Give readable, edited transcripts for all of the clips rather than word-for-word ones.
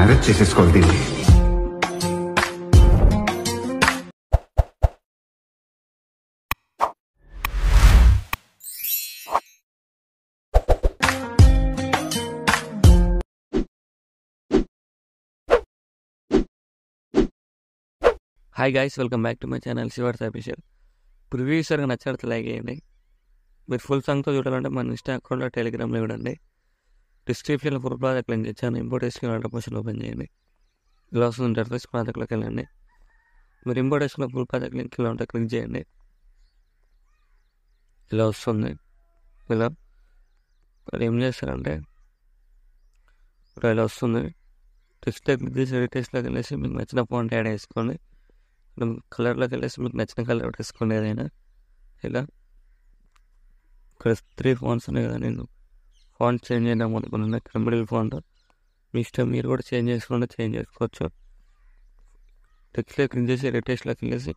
Marriage చేసేసుకోవాలి దీన్ని. Hi guys, welcome back to my channel Shivars official. ప్రివ్యూసర్గా నచ్చినట్టు లైక్ చేయండి. మీరు ఫుల్ సాంగ్తో చూడాలంటే మన ఇన్స్టా అకౌంట్లో టెలిగ్రామ్లో చూడండి. డిస్క్రిప్షన్లో ఫుల్ ప్రాజెక్ట్ లింక్ ఇచ్చాను. ఇంపోర్ట్ చేసుకుని ఆర్డర్ పోషన్ ఓపెన్ చేయండి. ఇలా వస్తుంది ఇంటర్ఫేస్. ప్రాజెక్ట్లోకి వెళ్ళండి. మీరు ఇంపోర్ట్ చేసుకున్న ఫుల్ ప్రాజెక్ట్ లింక్ ఇలా ఉంటే క్లిక్ చేయండి. ఇలా వస్తుంది. ఇలా మరి ఏం చేస్తారంటే ఇలా వస్తుంది. టెక్స్ట్ క్లిక్ చేసి ఎడిటేషన్లోకి వెళ్ళేసి మీకు నచ్చిన ఫాంట్ యాడ్ చేసుకోండి. కలర్లోకి వెళ్ళేసి మీకు నచ్చిన కలర్ వేసుకోండి ఏదైనా. ఇలా ఇక్కడ 3 ఫాంట్స్ ఉన్నాయి కదా, నేను ఫాంట్ చేంజ్ చేద్దాం అనుకున్నాను. ఇక్కడ మిడిల్ ఫాంట్ మీ ఇష్టం, మీరు కూడా చేంజ్ చేసుకోవచ్చు. టెక్స్ట్లో క్లిక్ చేసి ఎడిటేషన్లోకి వెళ్ళేసి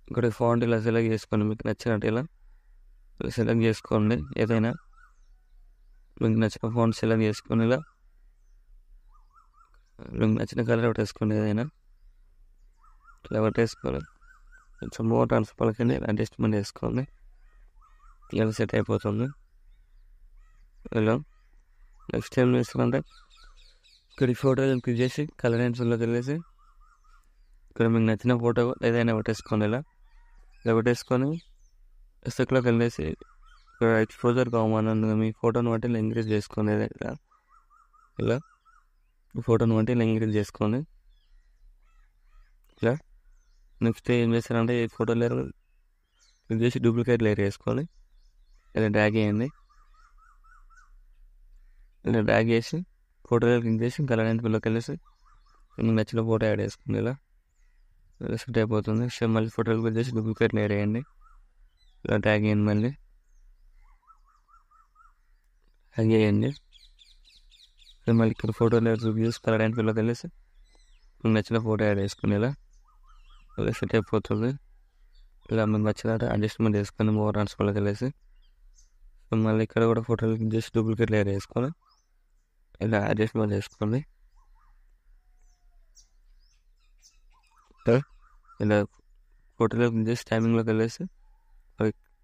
ఇక్కడ ఫాంట్ ఇలా సెలెక్ట్ చేసుకోండి. మీకు నచ్చినట్టు ఇలా సెలెక్ట్ చేసుకోండి. ఏదైనా మీకు నచ్చిన ఫాంట్ సెలెక్ట్ చేసుకొని ఇలా మీకు నచ్చిన కలర్ పెట్టేసుకోండి. ఏదైనా ఇలా పెట్టేసుకోవాలి. కొంచెం మోర్ ట్రాన్స్ఫర్కి అడ్జస్ట్మెంట్ చేసుకోండి. ఇలా సెట్ అయిపోతుంది. ఇలా నెక్స్ట్ ఏం చేస్తారంటే ఇక్కడ ఈ ఫోటో క్లిక్ చేసి కలర్ ఎన్స్లోకి వెళ్ళేసి ఇక్కడ మీకు నచ్చిన ఫోటో ఏదైనా పెట్టేసుకోండి. ఇలా పెట్టేసుకొని ఎస్ఎక్లోకి వెళ్ళేసి ఇక్కడ ఎక్స్పోజర్ కావాలన్నది మీ ఫోటోని బట్టి ఇలా ఇంక్రీజ్ చేసుకోండి. ఇలా ఫోటోని బట్టి ఇలా ఇంక్రీజ్ చేసుకోండి. ఇలా నెక్స్ట్ ఏం చేస్తారంటే ఈ ఫోటో లేయర్ క్లిక్ చేసి డూప్లికేట్ లేయర్ వేసుకోవాలి. ఇలా డ్రాగ్ చేయండి. ఇలా డ్రాగ్ చేసి ఫోటో లేయర్ క్లిక్ చేసి కలర్ అండ్ పిల్లోకి వెళ్ళేసి మీకు నచ్చిన ఫోటో యాడ్ చేసుకోండి. ఇలా సెట్ అయిపోతుంది. సో మళ్ళీ ఫోటోలు క్లిక్ చేసి డూప్లికేట్ లేయర్ వేయండి. ఇలా డ్రాగ్ చేయండి. మళ్ళీ డ్రాగ్ చేయండి. మళ్ళీ ఇక్కడ ఫోటో లేయర్ క్లిక్ చేసి కలర్ అండ్ పిల్లోకి వెళ్ళేసి మీకు నచ్చిన ఫోటో యాడ్ చేసుకోండి. ఇలా సెట్ అయిపోతుంది. ఇలా మీకు నచ్చినట్టు అడ్జస్ట్మెంట్ చేసుకొని మోర్ ట్రాన్స్ఫర్లోకి వెళ్ళేసి సో మళ్ళీ ఇక్కడ కూడా ఫోటోలు క్లిక్ చేసి డూప్లికేట్ లేయర్ వేసుకొని ఇలా అడ్జస్ట్మెంట్ చేసుకోండి. ఇలా ఫోటోలో క్లిక్ చేసి టైమింగ్లోకి వెళ్ళేసి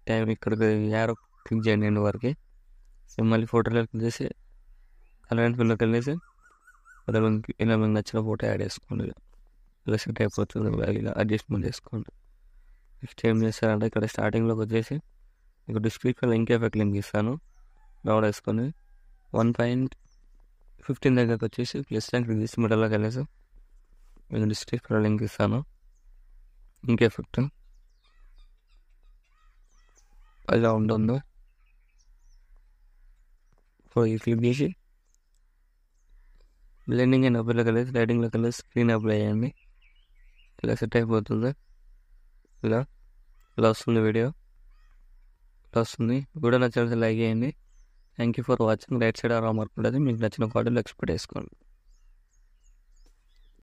టైం ఇక్కడికి యారో క్లిక్ చేయండి ఎండ్ వరకు. సో మళ్ళీ ఫోటోలో క్లిక్ చేసి కలర్ అండ్ ఫిల్లోకి వెళ్ళేసి ఇలా మీకు నచ్చిన ఫోటో యాడ్ చేసుకోండి. ఇలా సెట్ అయిపోతుంది. ఇలా అడ్జస్ట్మెంట్ చేసుకోండి. నెక్స్ట్ ఏం చేస్తారంటే ఇక్కడ స్టార్టింగ్లోకి వచ్చేసి మీకు డిస్క్రిప్షన్లో లింక్ ఎఫెక్ట్ లింక్ ఇస్తాను. డౌన్లోడ్ వేసుకొని 1.15 దగ్గరకు వచ్చేసి ప్లస్ ర్యాంక్ క్లిక్ చేసి మిడల్లోకి వెళ్ళేసి మీకు డిస్క్రిప్షన్లో లింక్ ఇస్తాను. లింక్ ఎఫెక్ట్ అలా ఉంటుందో సో ఈ క్లిక్ చేసి బ్లెండింగ్ అండ్ అప్లోకి వెళ్ళేసి లైటింగ్లోకి వెళ్ళేసి స్క్రీన్ అప్లై చేయండి. ఇలా సెట్ అయిపోతుంది. ఇలా వస్తుంది వీడియో. ఇలా వస్తుంది. వీడియో నచ్చినట్లయితే లైక్ చేయండి. Thank you for watching. Right side R mark ఉంటుంది. మీకు నచ్చిన ఫోటోలు ఎక్స్పెక్ట్ చేసుకోండి.